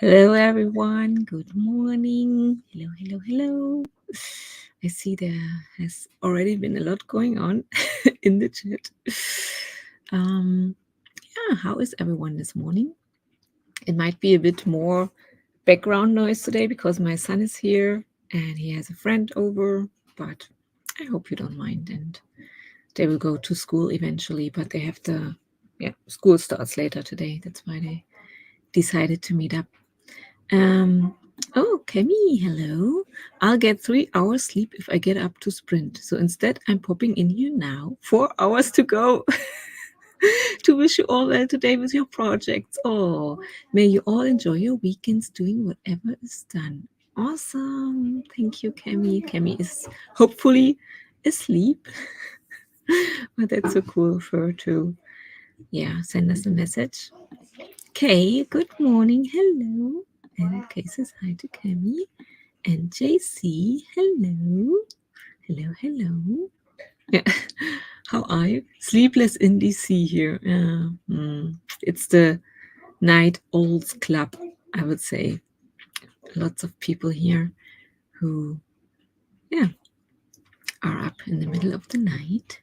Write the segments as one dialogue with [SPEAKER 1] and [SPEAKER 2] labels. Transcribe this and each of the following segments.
[SPEAKER 1] Hello, everyone. Good morning. Hello, hello, hello. I see there has already been a lot going on in the chat. How is everyone this morning? It might be a bit more background noise today because my son is here and he has a friend over, but I hope you don't mind. And they will go to school eventually, but they have school starts later today. That's why they decided to meet up. Oh, Kemi, hello. I'll get 3 hours sleep if I get up to sprint. So instead, I'm popping in here now. 4 hours to go. To wish you all well today with your projects. Oh, may you all enjoy your weekends doing whatever is done. Awesome. Thank you, Kemi. Kemi is hopefully asleep. But that's so cool for her to, send us a message. Kay, good morning. Hello. And Kay says hi to Kemi. And JC, hello. Hello, hello. Yeah. How are you? Sleepless in DC here. It's the Night Owls Club, I would say. Lots of people here who, are up in the middle of the night.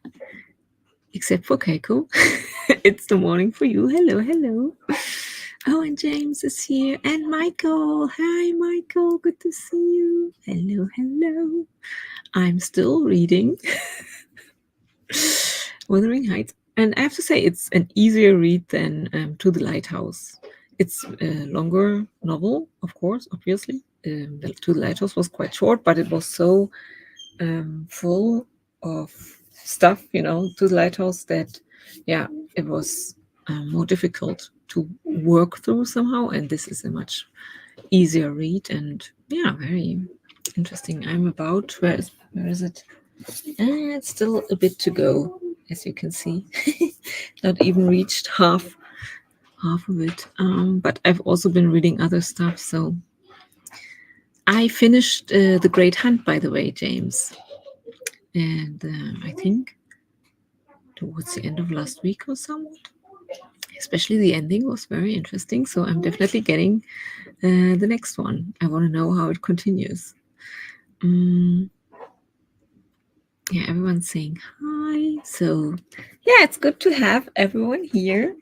[SPEAKER 1] Except for Keiko. It's the morning for you. Hello, hello. Oh, and James is here. And Michael. Hi, Michael. Good to see you. Hello, hello. I'm still reading Wuthering Heights. And I have to say, it's an easier read than To the Lighthouse. It's a longer novel, of course, obviously. To the Lighthouse was quite short, but it was so full of stuff, To the Lighthouse that, it was more difficult to work through somehow. And this is a much easier read and, very interesting. I'm about, where is it? It's still a bit to go, as you can see. Not even reached half of it. But I've also been reading other stuff. So I finished The Great Hunt, by the way, James. And I think towards the end of last week or somewhat. Especially the ending was very interesting. So I'm definitely getting the next one. I want to know how it continues. Everyone's saying hi. So it's good to have everyone here.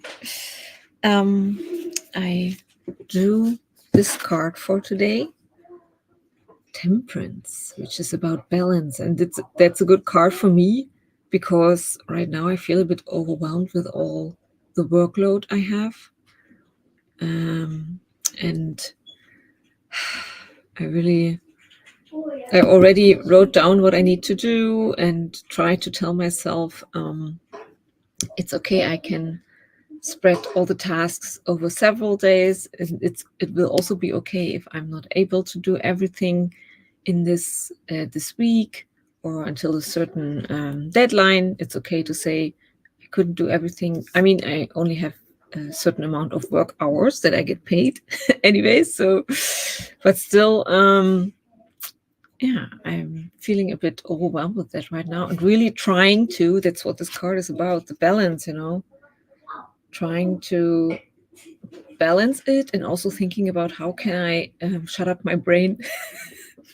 [SPEAKER 1] I drew this card for today, Temperance, which is about balance, and that's a good card for me because right now I feel a bit overwhelmed with all the workload I have, and I already wrote down what I need to do and try to tell myself it's okay, I can spread all the tasks over several days. It will also be okay if I'm not able to do everything in this week or until a certain deadline. It's okay to say I couldn't do everything. I mean, I only have a certain amount of work hours that I get paid anyway. So, but still, I'm feeling a bit overwhelmed with that right now and really trying to, that's what this card is about, the balance, trying to balance it and also thinking about how can I shut up my brain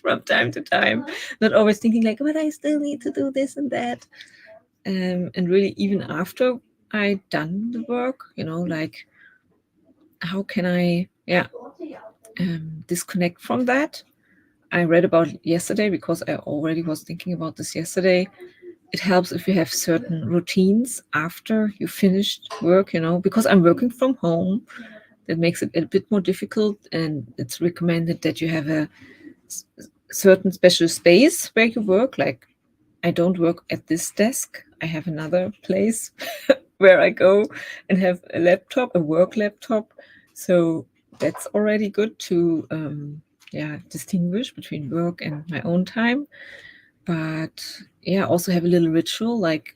[SPEAKER 1] from time to time, not always thinking like, but I still need to do this and that. And really, even after I done the work, like how can I, disconnect from that? I read about it yesterday because I already was thinking about this yesterday. It helps if you have certain routines after you finished work, because I'm working from home. That makes it a bit more difficult, and it's recommended that you have a certain special space where you work. Like, I don't work at this desk. I have another place where I go and have a laptop, a work laptop. So that's already good to distinguish between work and my own time. But also have a little ritual, like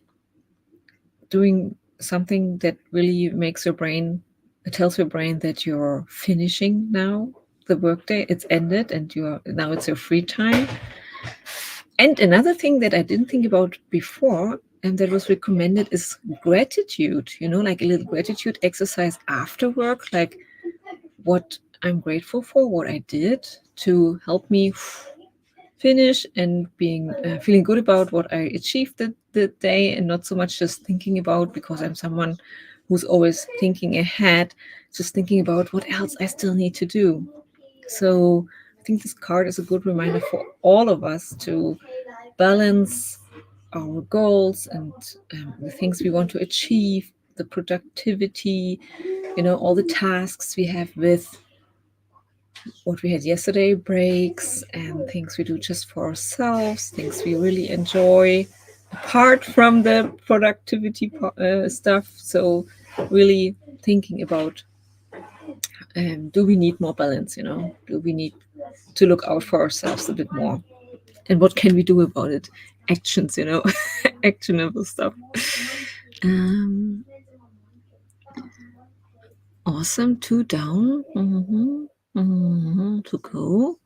[SPEAKER 1] doing something that really makes your brain, it tells your brain that you're finishing now the workday, it's ended, and now it's your free time. And another thing that I didn't think about before and that was recommended is gratitude, like a little gratitude exercise after work, like what I'm grateful for what I did to help me finish and being feeling good about what I achieved the day, and not so much just thinking about, because I'm someone who's always thinking ahead, just thinking about what else I still need to do. So I think this card is a good reminder for all of us to balance our goals and the things we want to achieve, the productivity, all the tasks we have with what we had yesterday, breaks and things we do just for ourselves, things we really enjoy apart from the productivity stuff. So really thinking about, do we need more balance? Do we need to look out for ourselves a bit more? And what can we do about it? Actions, actionable stuff. Um, awesome. 2 down. To go.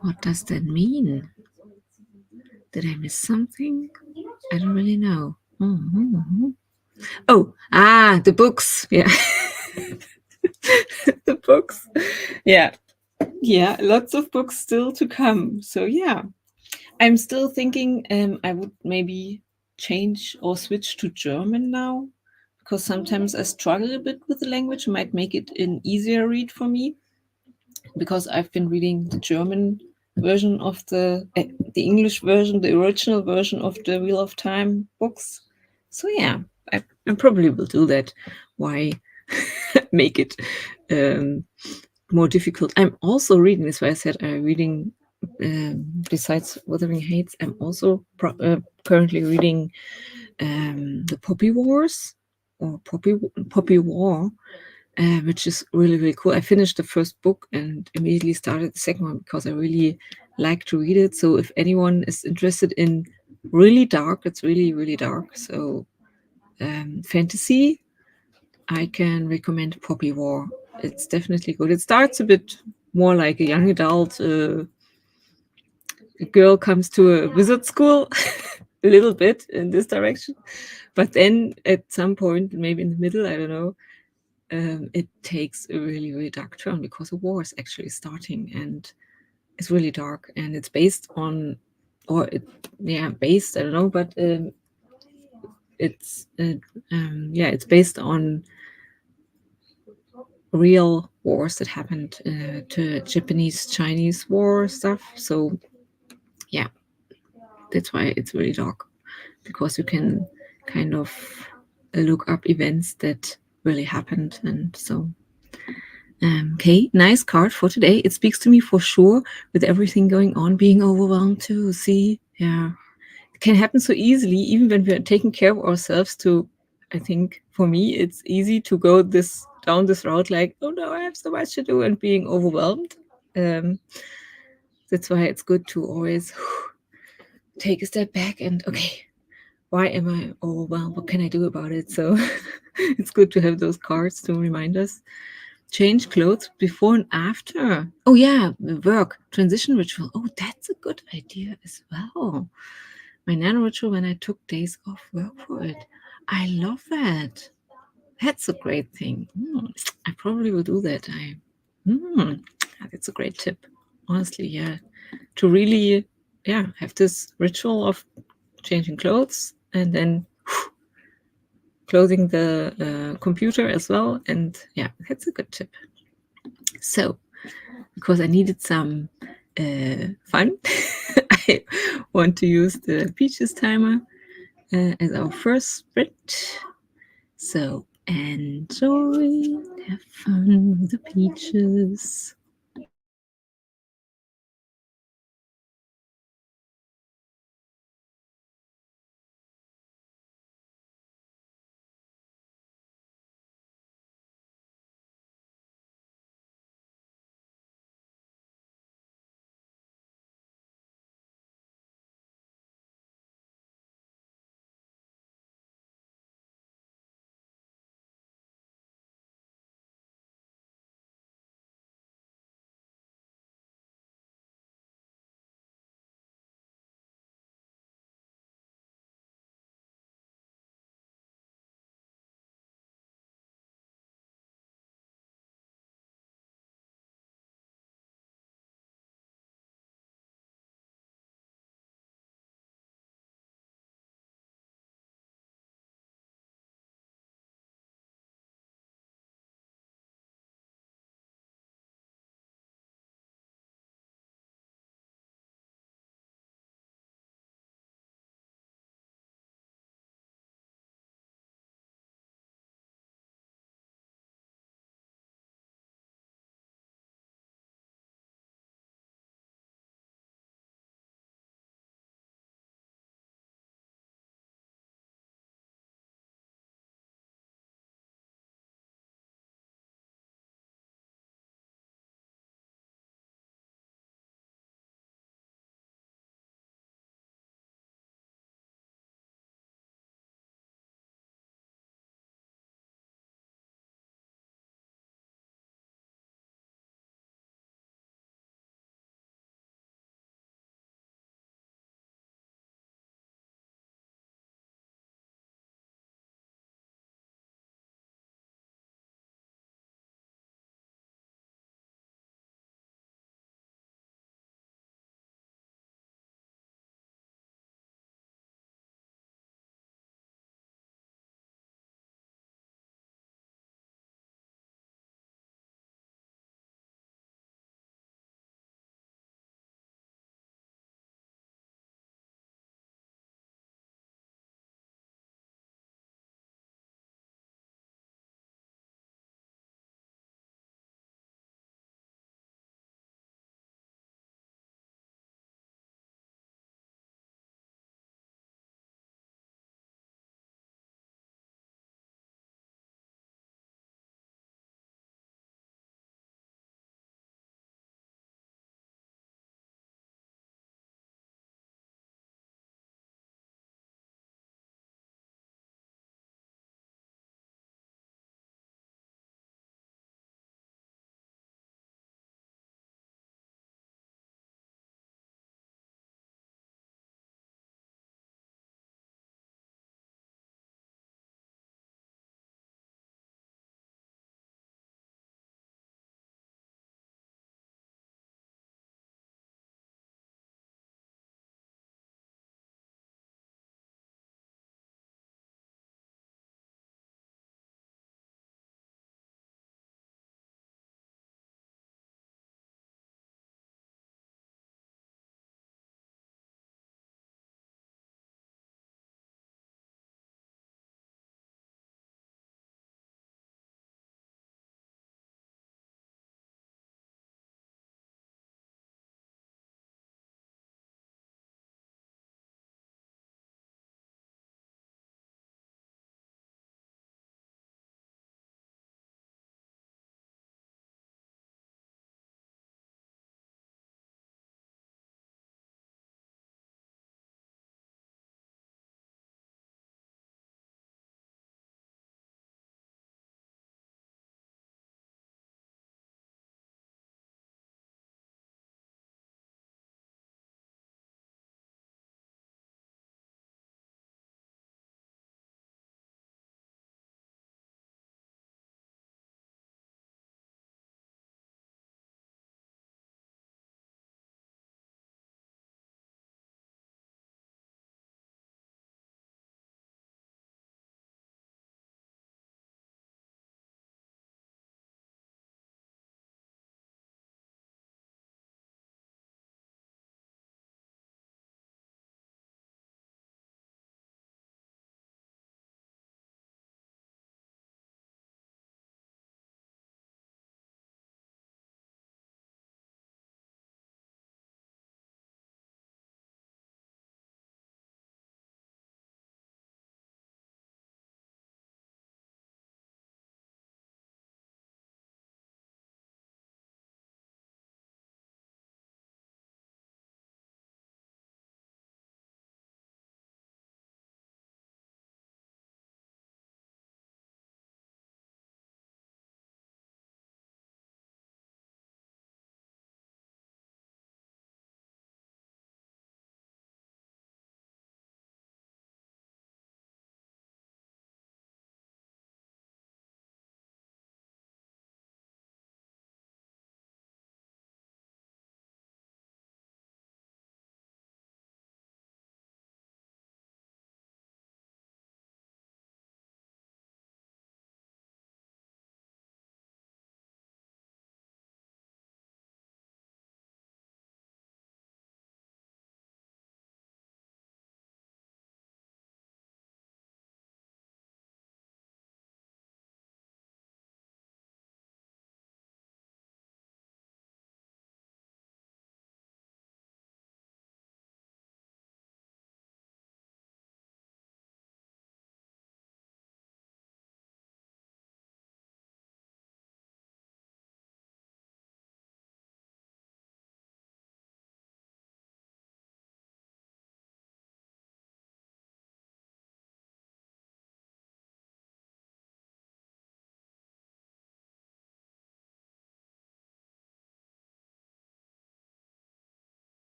[SPEAKER 1] What does that mean? Did I miss something? I don't really know. Oh, the books. Yeah. The books. Yeah. Yeah, lots of books still to come. So yeah, I'm still thinking I would maybe change or switch to German now, because sometimes I struggle a bit with the language. Might make it an easier read for me, because I've been reading the German version of the English version, the original version of the Wheel of Time books. So yeah, I probably will do that. Why make it more difficult? I'm also reading. That's why I said I'm reading. Besides Wuthering Heights, I'm also currently reading the Poppy Wars, or Poppy War, which is really, really cool. I finished the first book and immediately started the second one because I really like to read it. So if anyone is interested in really dark, it's really, really dark. So fantasy, I can recommend Poppy War. It's definitely good. It starts a bit more like a young adult. A girl comes to a wizard school, a little bit in this direction. But then at some point, maybe in the middle, I don't know, it takes a really, really dark turn because a war is actually starting, and it's really dark, and it's based on, based, I don't know, but it's it's based on real wars that happened to Japanese-Chinese war stuff. So yeah, that's why it's really dark, because you can kind of look up events that really happened. And so okay, nice card for today. It speaks to me for sure, with everything going on, being overwhelmed too. See, yeah, it can happen so easily, even when we're taking care of ourselves. I think for me, it's easy to go down this route, like, oh no, I have so much to do, and being overwhelmed. That's why it's good to always take a step back and, okay, why am I overwhelmed? What can I do about it? So it's good to have those cards to remind us. Change clothes before and after. Oh yeah, work transition ritual. Oh, that's a good idea as well. My nano ritual when I took days off work for it. I love that. That's a great thing. I probably will do that. That's a great tip. Honestly, yeah. To really, have this ritual of changing clothes and then closing the computer as well. And yeah, that's a good tip. So, because I needed some fun, I want to use the Peaches timer as our first sprint. So, enjoy, have fun with the Peaches.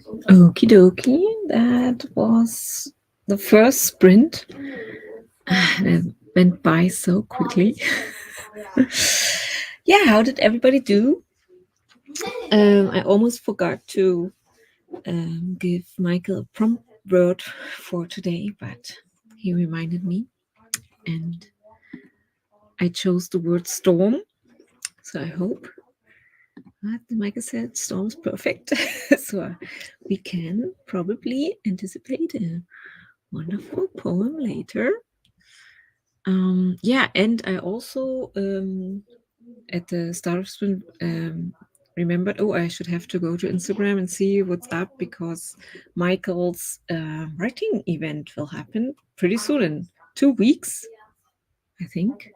[SPEAKER 1] Okie dokie. That was the first sprint. That went by so quickly. Yeah, how did everybody do? I almost forgot to give Michael a prompt word for today, but he reminded me, and I chose the word storm. So I hope what Michael said, storm's perfect. So we can probably anticipate a wonderful poem later. Yeah, and I also at the start of sprint remembered, oh, I should have to go to Instagram and see what's up, because Michael's writing event will happen pretty soon, in 2 weeks, I think.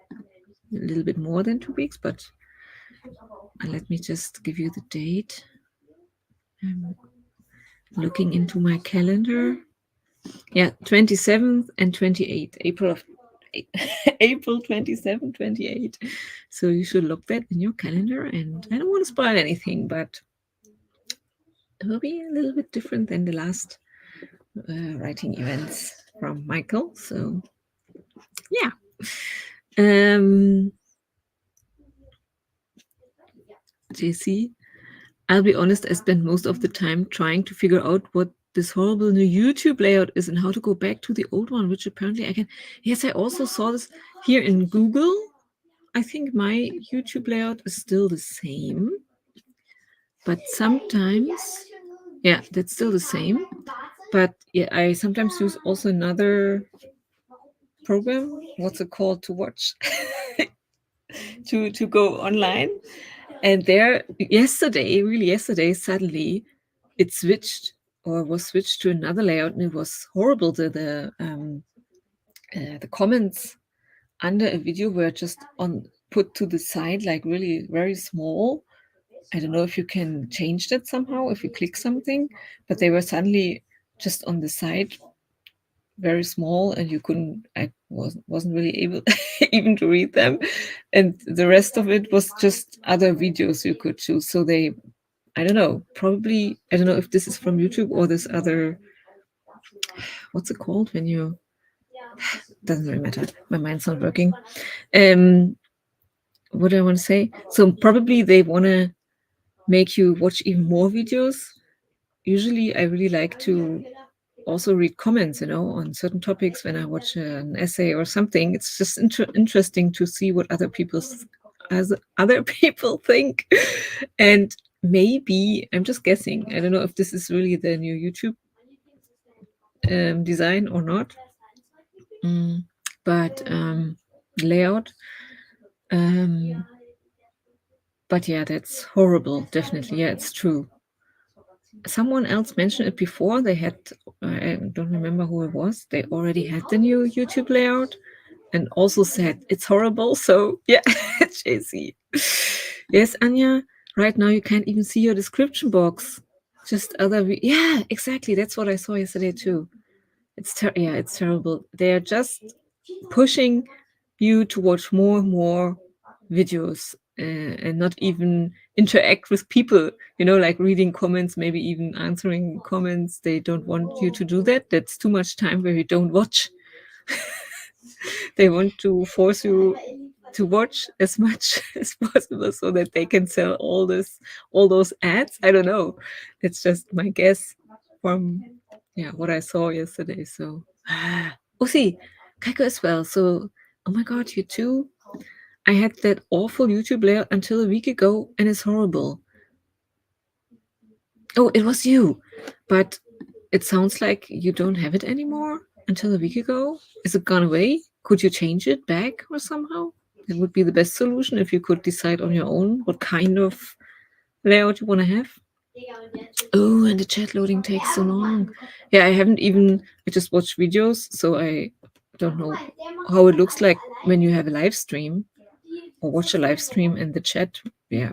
[SPEAKER 1] A little bit more than 2 weeks, but let me just give you the date. I'm looking into my calendar. Yeah, 27th and 28th, April 27, 28. So you should look that in your calendar. And I don't want to spoil anything, but it will be a little bit different than the last writing events from Michael. So yeah. JC, I'll be honest, I spent most of the time trying to figure out what this horrible new YouTube layout is and how to go back to the old one, which apparently I can. Yes, I also saw this here in Google. I think my YouTube layout is still the same, but sometimes, yeah, that's still the same. But yeah, I sometimes use also another program. What's it called to watch? to go online. And there, really yesterday, suddenly it switched or was switched to another layout, and it was horrible. The comments under a video were just put to the side, like really very small. I don't know if you can change that somehow if you click something, but they were suddenly just on the side, very small, and you couldn't. I wasn't really able even to read them, and the rest of it was just other videos you could choose. So they, I don't know, probably, I don't know if this is from YouTube or this other, what's it called when you, doesn't really matter. My mind's not working. What do I want to say? So probably they want to make you watch even more videos. Usually I really like to also read comments, on certain topics when I watch an essay or something. It's just interesting to see what other people think. And maybe, I'm just guessing, I don't know if this is really the new YouTube design or not. But layout. But yeah, that's horrible. Definitely. Yeah, it's true. Someone else mentioned it before. They had, I don't remember who it was. They already had the new YouTube layout and also said it's horrible. So yeah, JC. Yes, Anya, right now you can't even see your description box. Just yeah, exactly. That's what I saw yesterday too. It's terrible. They're just pushing you to watch more and more videos and not even interact with people, like reading comments, maybe even answering comments. They don't want you to do that. That's too much time where you don't watch. They want to force you to watch as much as possible so that they can sell all those ads. I don't know. It's just my guess from what I saw yesterday. So see, Kaiko as well. So oh my god, you too. I had that awful YouTube layout until a week ago, and it's horrible. Oh, it was you, but it sounds like you don't have it anymore until a week ago. Is it gone away? Could you change it back or somehow? It would be the best solution if you could decide on your own what kind of layout you want to have. Oh, and the chat loading takes so long. Yeah, I just watch videos, so I don't know how it looks like when you have a live stream or watch a live stream and the chat. Yeah.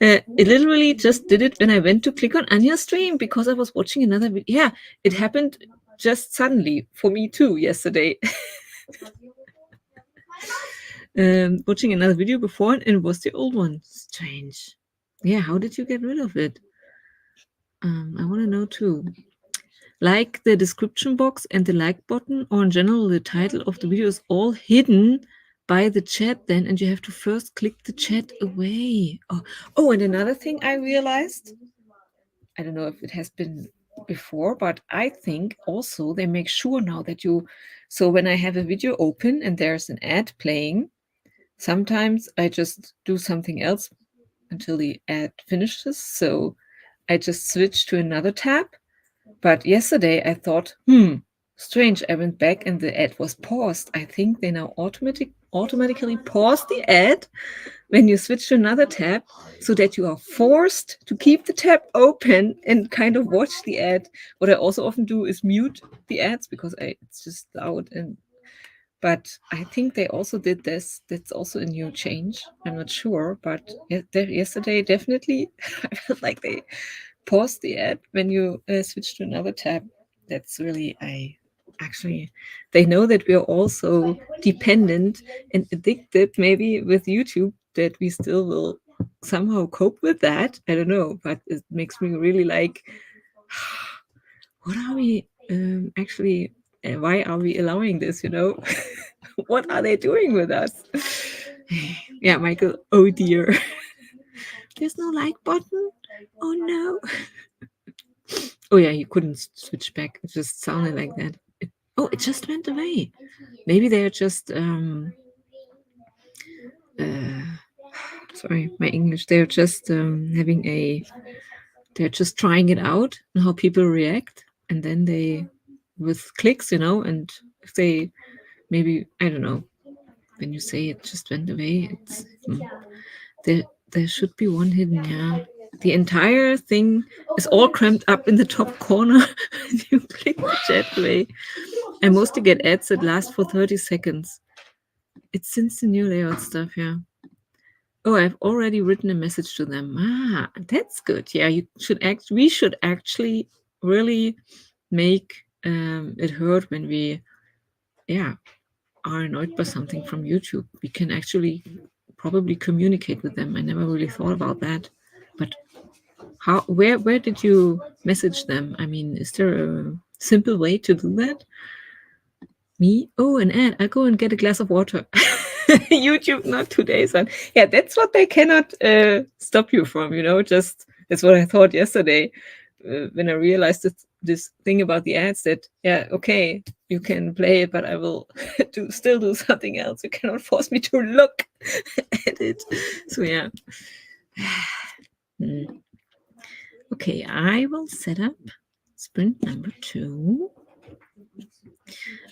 [SPEAKER 1] It literally just did it when I went to click on Anya's stream because I was watching another video. Yeah, it happened just suddenly for me too yesterday. Watching another video before and it was the old one. Strange. Yeah, how did you get rid of it? I want to know too. Like the description box and the like button, or in general, the title of the video is all hidden by the chat then, and you have to first click the chat away. Oh, and another thing I realized, I don't know if it has been before, but I think also they make sure now that so when I have a video open and there's an ad playing, sometimes I just do something else until the ad finishes. So I just switch to another tab. But yesterday I thought, strange. I went back and the ad was paused. I think they now automatically pause the ad when you switch to another tab, so that you are forced to keep the tab open and kind of watch the ad. What I also often do is mute the ads because it's just loud. But I think they also did this. That's also a new change. I'm not sure, but yesterday definitely I felt like they paused the ad when you switch to another tab. That's really actually they know that we are also dependent and addicted maybe with YouTube, that we still will somehow cope with that. I don't know, but it makes me really like, what are we actually why are we allowing this, what are they doing with us? Yeah, Michael, oh dear. There's no like button. Oh no. Oh yeah, you couldn't switch back. It just sounded like that. It just went away. Maybe they're just sorry, my English. They're just they're just trying it out and how people react, and then they with clicks, and if they maybe, I don't know, when you say it just went away, there should be one hidden, yeah. The entire thing is all cramped up in the top corner when you click the chat away. I mostly get ads that last for 30 seconds. It's since the new layout stuff, yeah. Oh, I've already written a message to them. That's good. Yeah, we should actually really make it heard when we, are annoyed by something from YouTube. We can actually probably communicate with them. I never really thought about that. But where did you message them? I mean, is there a simple way to do that? Me? Oh, an ad. I'll go and get a glass of water. YouTube, not today's one. Yeah, that's what they cannot stop you from, just that's what I thought yesterday when I realized this thing about the ads, that, yeah, okay, you can play it, but I will still do something else. You cannot force me to look at it. So, yeah. Okay, I will set up sprint number 2.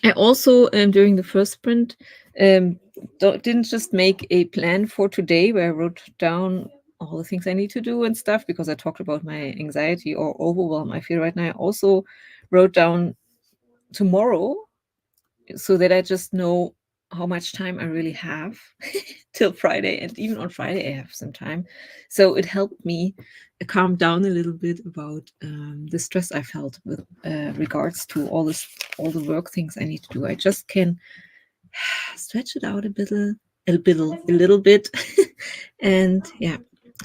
[SPEAKER 1] I also, during the first sprint, didn't just make a plan for today where I wrote down all the things I need to do and stuff, because I talked about my anxiety or overwhelm I feel right now. I also wrote down tomorrow so that I just know how much time I really have till Friday. And even on Friday, I have some time. So it helped me calm down a little bit about the stress I felt with regards to all the work things I need to do. I just can stretch it out a little bit. And yeah,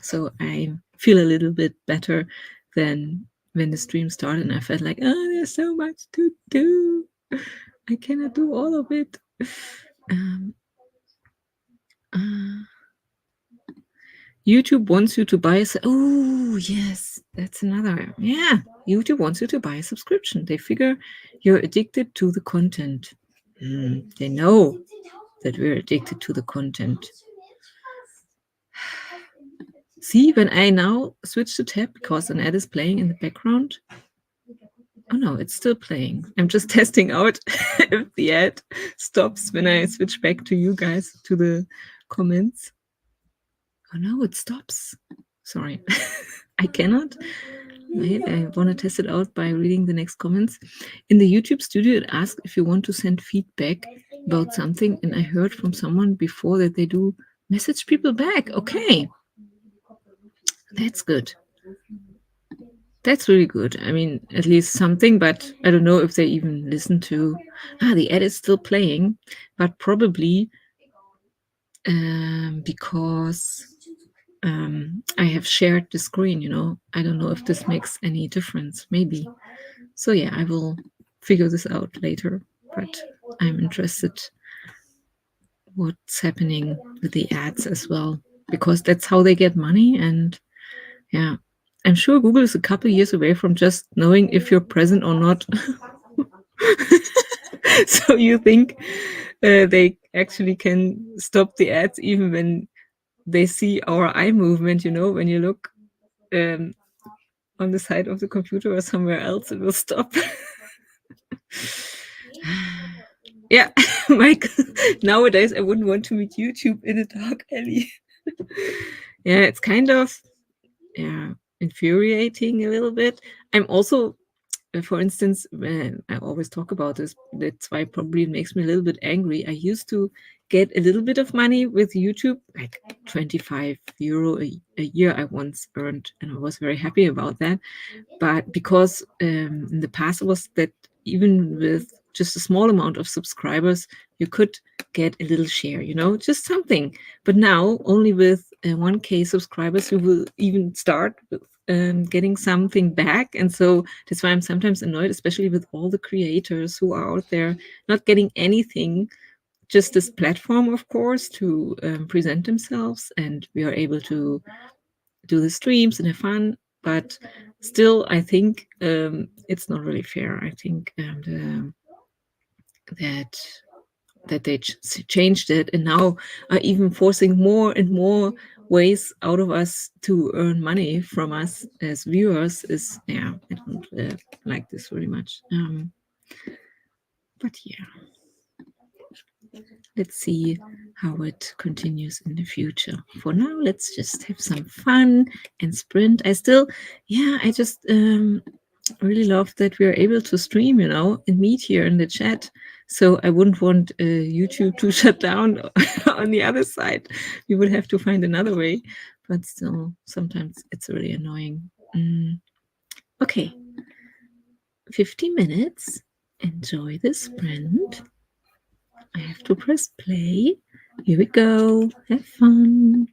[SPEAKER 1] so I feel a little bit better than when the stream started and I felt like, there's so much to do. I cannot do all of it. YouTube wants you to buy oh yes, that's another. Yeah, YouTube wants you to buy a subscription. They figure you're addicted to the content. They know that we're addicted to the content. See, when I now switch to tab because an ad is playing in the background. Oh no, it's still playing. I'm just testing out if the ad stops when I switch back to you guys, to the comments. Oh no, it stops. Sorry. I cannot. Wait, I want to test it out by reading the next comments. In the YouTube studio, it asks if you want to send feedback about something, and I heard from someone before that they do message people back. Okay. That's good. That's really good. I mean, at least something, but I don't know if they even listen to. The ad is still playing, but probably because I have shared the screen, I don't know if this makes any difference, maybe. So yeah, I will figure this out later, but I'm interested what's happening with the ads as well, because that's how they get money. And yeah, I'm sure Google is a couple years away from just knowing if you're present or not. So you think they actually can stop the ads even when they see our eye movement, when you look um, on the side of the computer or somewhere else, it will stop. Yeah, Mike, nowadays I wouldn't want to meet YouTube in a dark alley. Yeah, it's kind of infuriating a little bit. I'm also, for instance, I always talk about this. That's why probably it makes me a little bit angry. I used to get a little bit of money with YouTube, like 25 euro a year I once earned, and I was very happy about that. But because in the past it was that even with just a small amount of subscribers, you could get a little share, just something. But now only with 1K subscribers, you will even start with getting something back. And so that's why I'm sometimes annoyed, especially with all the creators who are out there not getting anything, just this platform, of course, to present themselves. And we are able to do the streams and have fun. But still, I think it's not really fair. I think that they changed it and now are even forcing more and more ways out of us to earn money from us as viewers. Is I don't like this very much. But yeah, let's see how it continues in the future. For now, let's just have some fun and sprint. I just really love that we are able to stream, and meet here in the chat. So I wouldn't want YouTube to shut down on the other side. We would have to find another way, but still, sometimes it's really annoying. Okay, 50 minutes. Enjoy the sprint. I have to press play. Here we go. Have fun.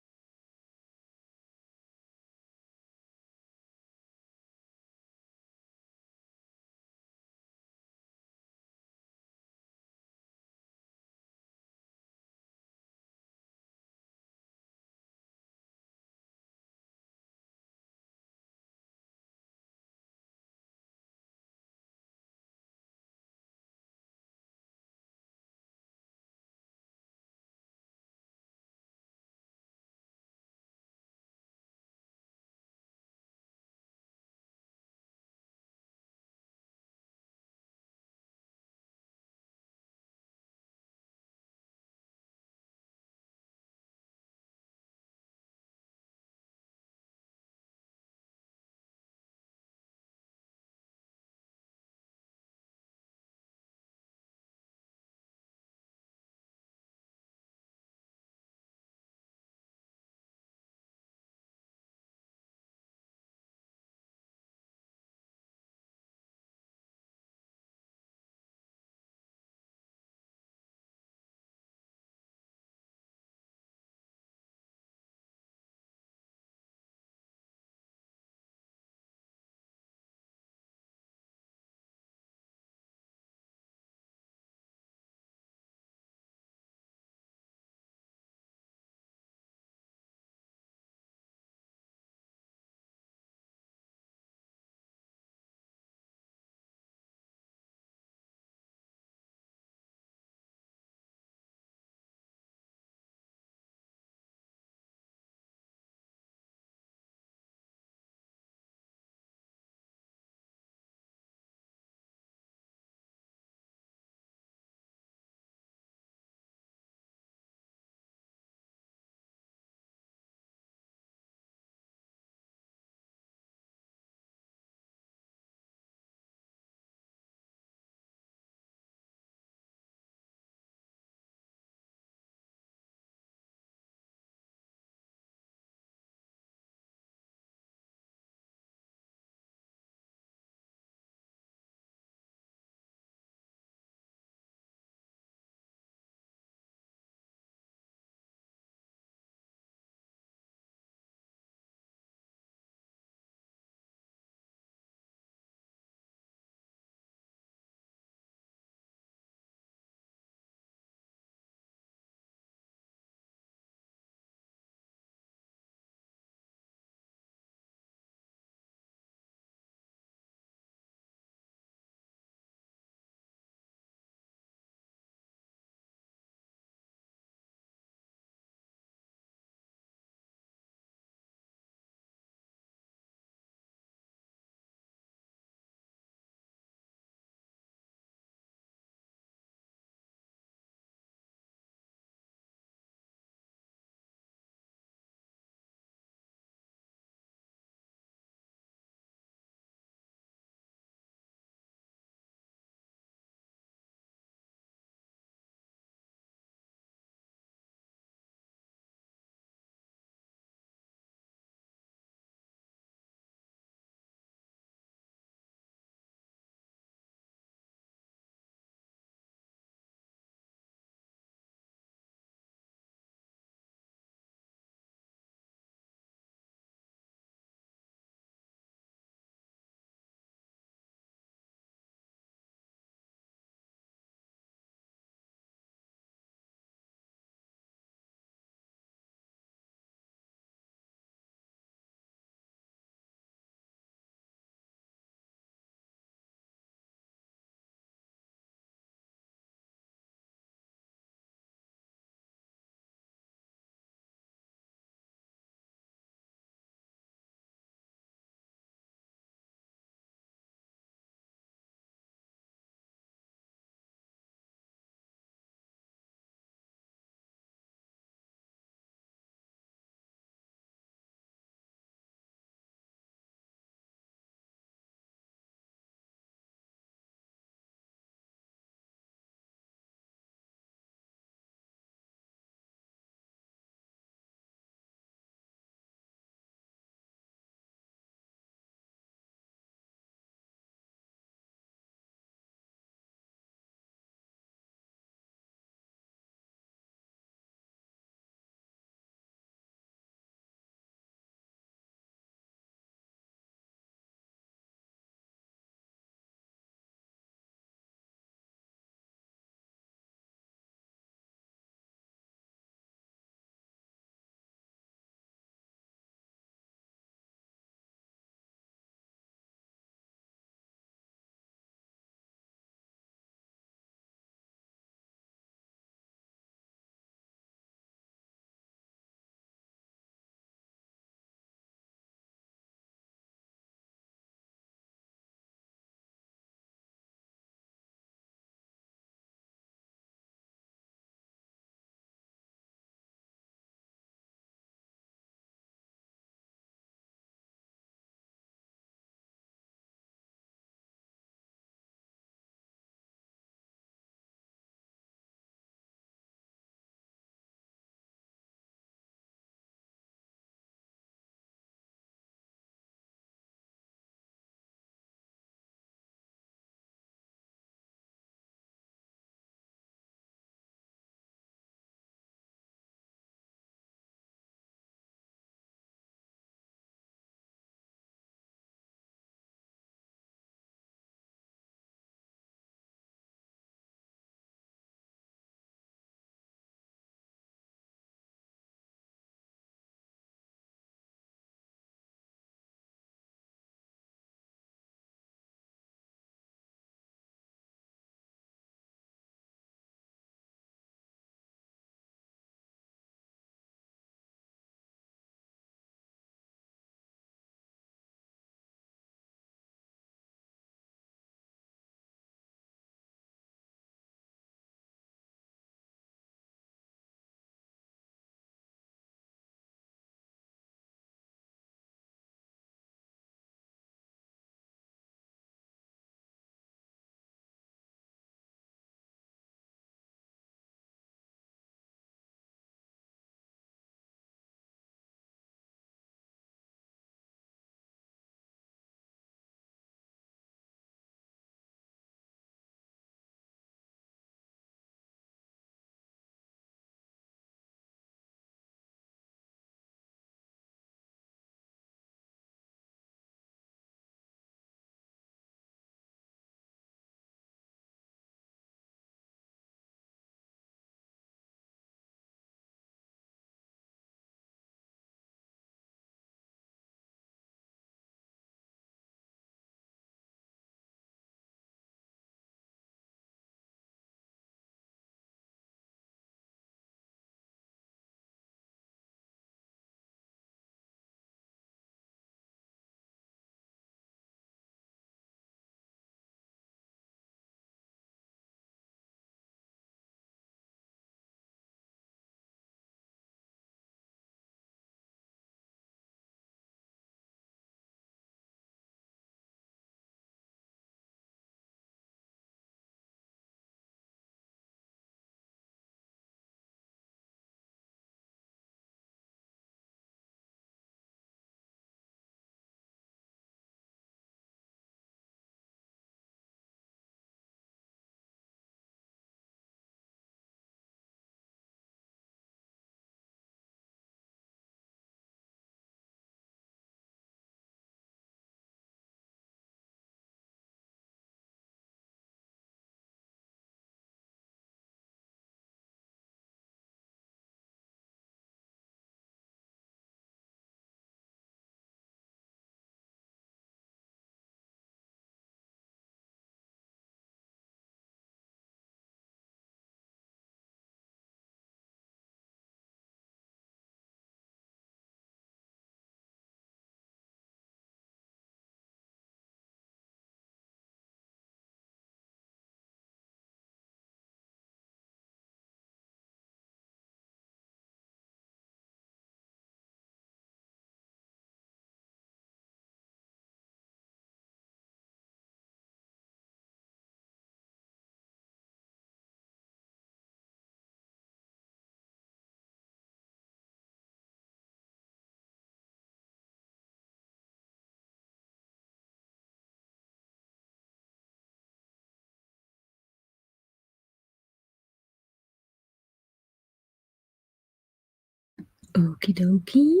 [SPEAKER 1] Okie dokie.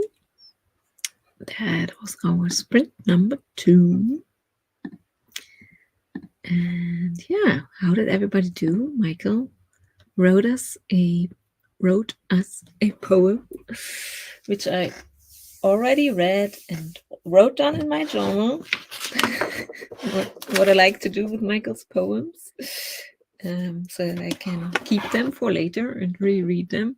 [SPEAKER 1] That was our sprint number 2. And yeah, how did everybody do? Michael wrote us a poem, which I already read and wrote down in my journal. what I like to do with Michael's poems, so that I can keep them for later and reread them.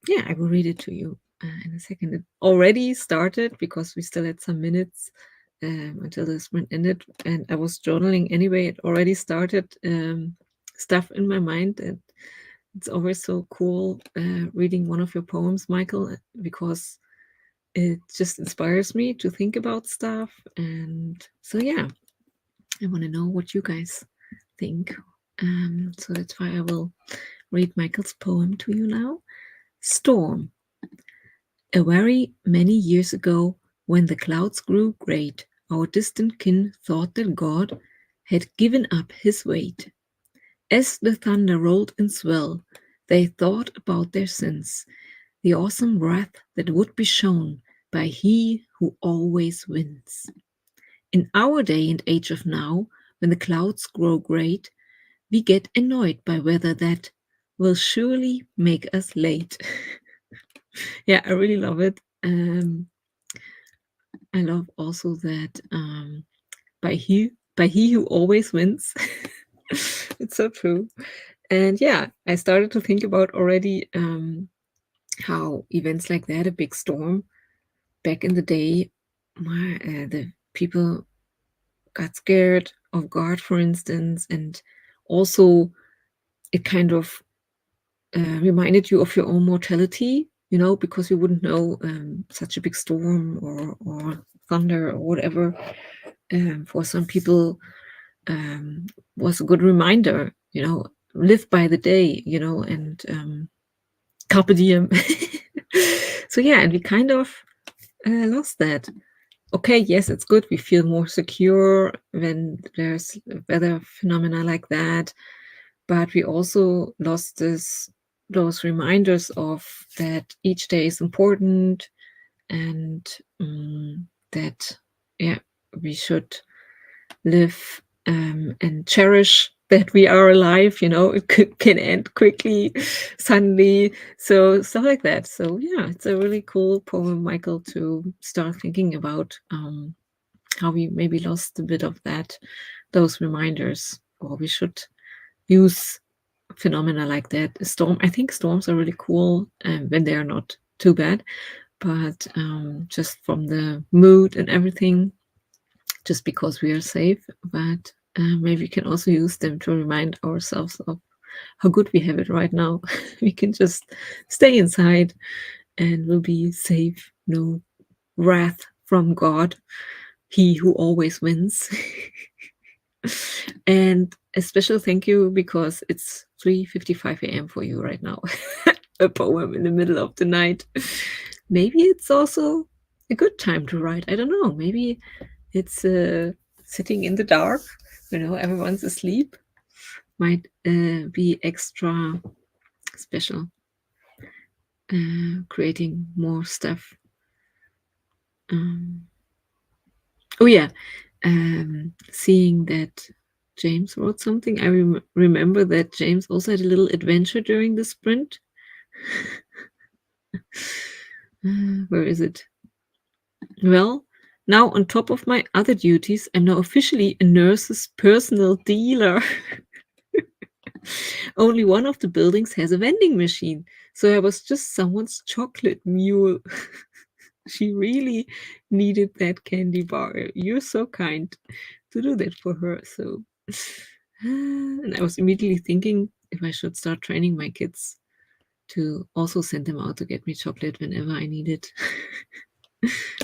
[SPEAKER 1] Yeah, I will read it to you in a second. It already started because we still had some minutes until the sprint ended, and I was journaling anyway. It already started stuff in my mind. And it's always so cool reading one of your poems, Michael, because it just inspires me to think about stuff. And so, yeah, I want to know what you guys think. So that's why I will read Michael's poem to you now. Storm. A very many years ago, when the clouds grew great, our distant kin thought that God had given up his weight. As the thunder rolled in swell, they thought about their sins, the awesome wrath that would be shown by He who always wins. In our day and age of now, when the clouds grow great, we get annoyed by weather that will surely make us late. Yeah, I really love it. I love also that by he who always wins. It's so true. And yeah, I started to think about already how events like that, a big storm, back in the day, the people got scared of God, for instance, and also it kind of reminded you of your own mortality, you know, because you wouldn't know such a big storm or thunder or whatever. For some people, was a good reminder, you know, live by the day, you know, and carpe diem. So yeah, and we kind of lost that. Okay, yes, it's good. We feel more secure when there's weather phenomena like that, but we also lost those reminders of that each day is important, and that yeah, we should live and cherish that we are alive. You know, it can end quickly, suddenly, so stuff like that. So yeah, it's a really cool poem, Michael, to start thinking about how we maybe lost a bit of those reminders, or we should use phenomena like that. I think storms are really cool when they are not too bad, but just from the mood and everything, just because we are safe. But maybe we can also use them to remind ourselves of how good we have it right now. We can just stay inside and we'll be safe. No wrath from God, He who always wins. And a special thank you because it's 3:55 a.m. for you right now. A poem in the middle of the night. Maybe it's also a good time to write. I don't know. Maybe it's sitting in the dark, you know, everyone's asleep. Might be extra special, creating more stuff. Oh yeah, seeing that James wrote something. I remember that James also had a little adventure during the sprint. Where is it? Well, now on top of my other duties, I'm now officially a nurse's personal dealer. Only one of the buildings has a vending machine, so I was just someone's chocolate mule. She really needed that candy bar. You're so kind to do that for her. So, and I was immediately thinking if I should start training my kids to also send them out to get me chocolate whenever I need it.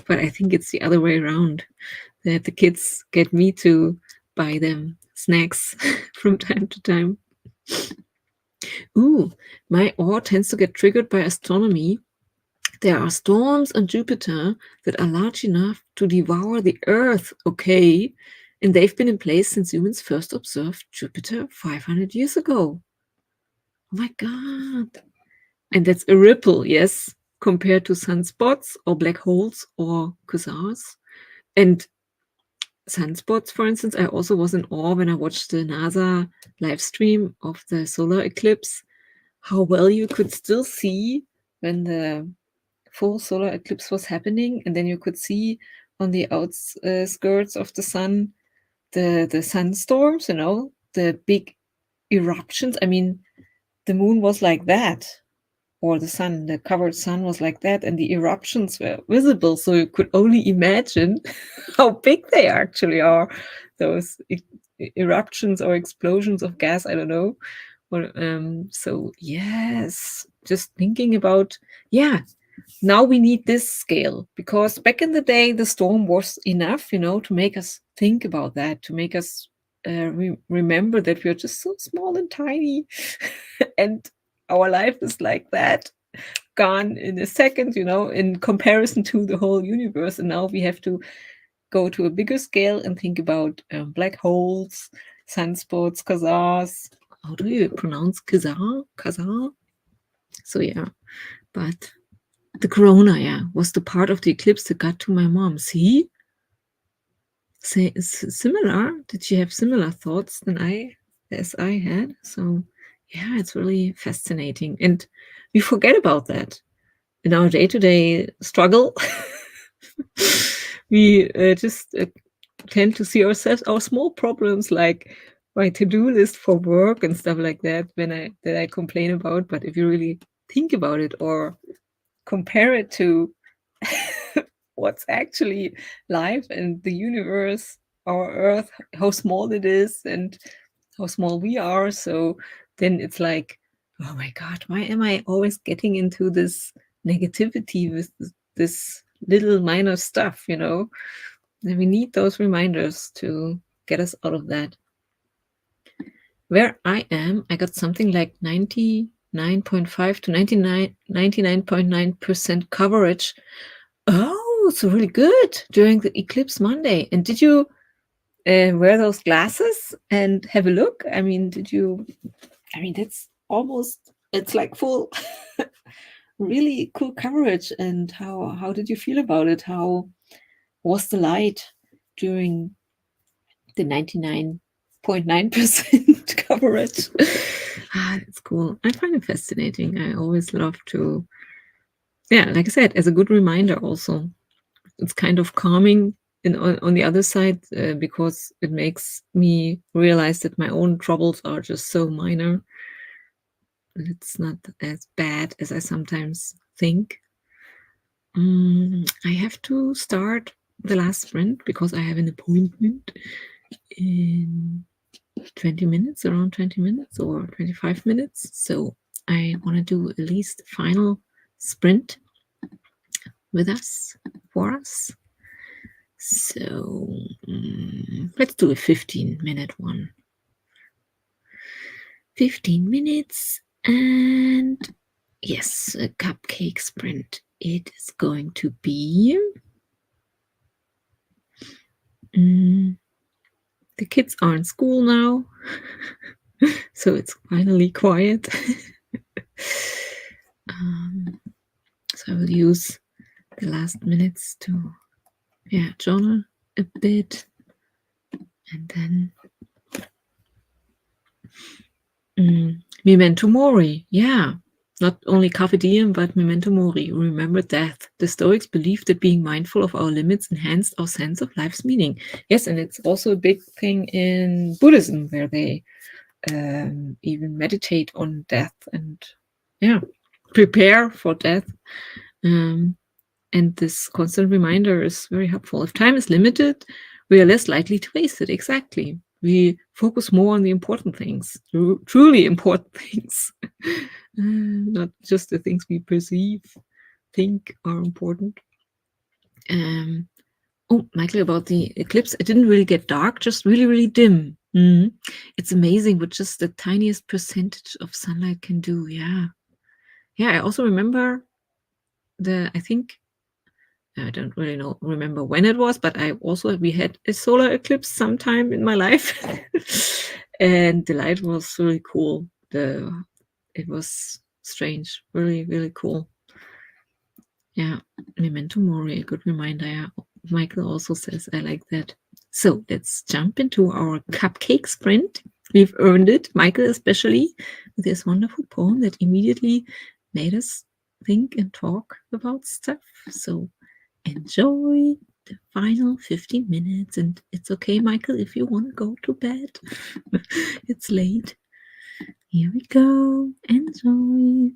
[SPEAKER 1] But I think it's the other way around, that the kids get me to buy them snacks from time to time. Ooh, my awe tends to get triggered by astronomy. There are storms on Jupiter that are large enough to devour the Earth, okay? And they've been in place since humans first observed Jupiter 500 years ago. Oh my God. And that's a ripple, yes, compared to sunspots or black holes or quasars. And sunspots, for instance, I also was in awe when I watched the NASA live stream of the solar eclipse, how well you could still see when the full solar eclipse was happening. And then you could see on the outskirts of the sun, the sunstorms, the big eruptions. I mean, the moon was like that, or the covered sun was like that, and the eruptions were visible. So you could only imagine how big they actually are, those eruptions or explosions of gas. I don't know. So yes, just thinking about, now we need this scale, because back in the day, the storm was enough, to make us think about that, to make us remember that we are just so small and tiny and our life is like that, gone in a second, in comparison to the whole universe. And now we have to go to a bigger scale and think about black holes, sunspots, quasars. How do you pronounce quasar? So yeah, but the corona, was the part of the eclipse that got to my mom. See? Similar? Did she have similar thoughts as I had? So yeah, it's really fascinating. And we forget about that in our day-to-day struggle. We just tend to see ourselves, our small problems, like my to-do list for work and stuff like that, that I complain about. But if you really think about it or compare it to what's actually life and the universe, our Earth, how small it is and how small we are, so then it's like, oh my God, why am I always getting into this negativity with this little minor stuff, And we need those reminders to get us out of that. Where I am, I got something like 99.5 to 99.9% coverage. Oh, so really good during the eclipse Monday. And did you wear those glasses and have a look? I mean, that's almost, it's like full, really cool coverage. And how did you feel about it? How was the light during the 99.9% coverage? That's cool. I find it fascinating. I always love to, like I said, as a good reminder also. It's kind of calming on the other side, because it makes me realize that my own troubles are just so minor. It's not as bad as I sometimes think. I have to start the last sprint because I have an appointment in 20 minutes, around 20 minutes or 25 minutes. So I want to do at least the final sprint with us, for us. So let's do a 15-minute one. 15 minutes, and yes, a cupcake sprint. It is going to be. The kids are in school now, so it's finally quiet. So I will use the last minutes to journal a bit, and then Memento Mori. Not only Carpe Diem, but Memento Mori. Remember death. The Stoics believed that being mindful of our limits enhanced our sense of life's meaning. Yes, and it's also a big thing in Buddhism, where they even meditate on death and prepare for death. And this constant reminder is very helpful. If time is limited, we are less likely to waste it. Exactly. We focus more on the important things, truly important things, not just the things we think are important. Michael, about the eclipse, it didn't really get dark, just really, really dim. It's amazing what just the tiniest percentage of sunlight can do. I also remember I don't really remember when it was, but we had a solar eclipse sometime in my life. And the light was really cool. It was strange. Really, really cool. Yeah, memento mori, a good reminder. Yeah. Michael also says, I like that. So let's jump into our cupcake sprint. We've earned it, Michael especially, with this wonderful poem that immediately made us think and talk about stuff. So enjoy the final 15 minutes. And it's okay, Michael, if you want to go to bed. It's late. Here we go. Enjoy.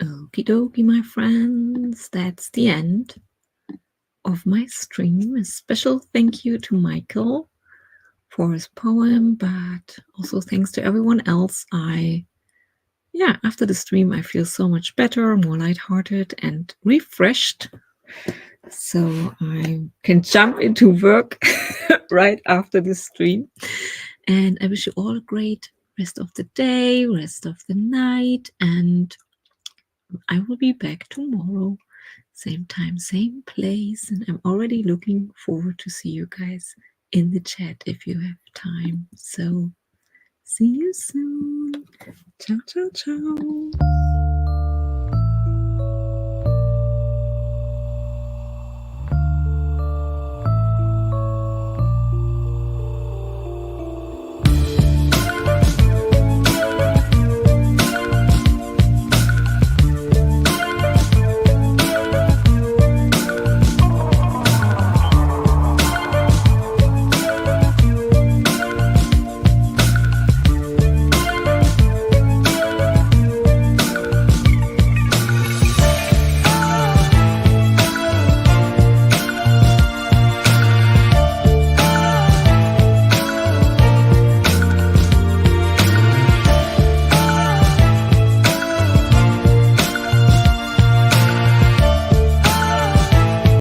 [SPEAKER 1] Okie dokie, my friends, that's the end of my stream. A special thank you to Michael for his poem, but also thanks to everyone else. After the stream, I feel so much better, more lighthearted and refreshed. So I can jump into work right after the stream. And I wish you all a great rest of the day, rest of the night, and I will be back tomorrow, same time, same place, and I'm already looking forward to see you guys in the chat if you have time. So see you soon. Ciao, ciao, ciao.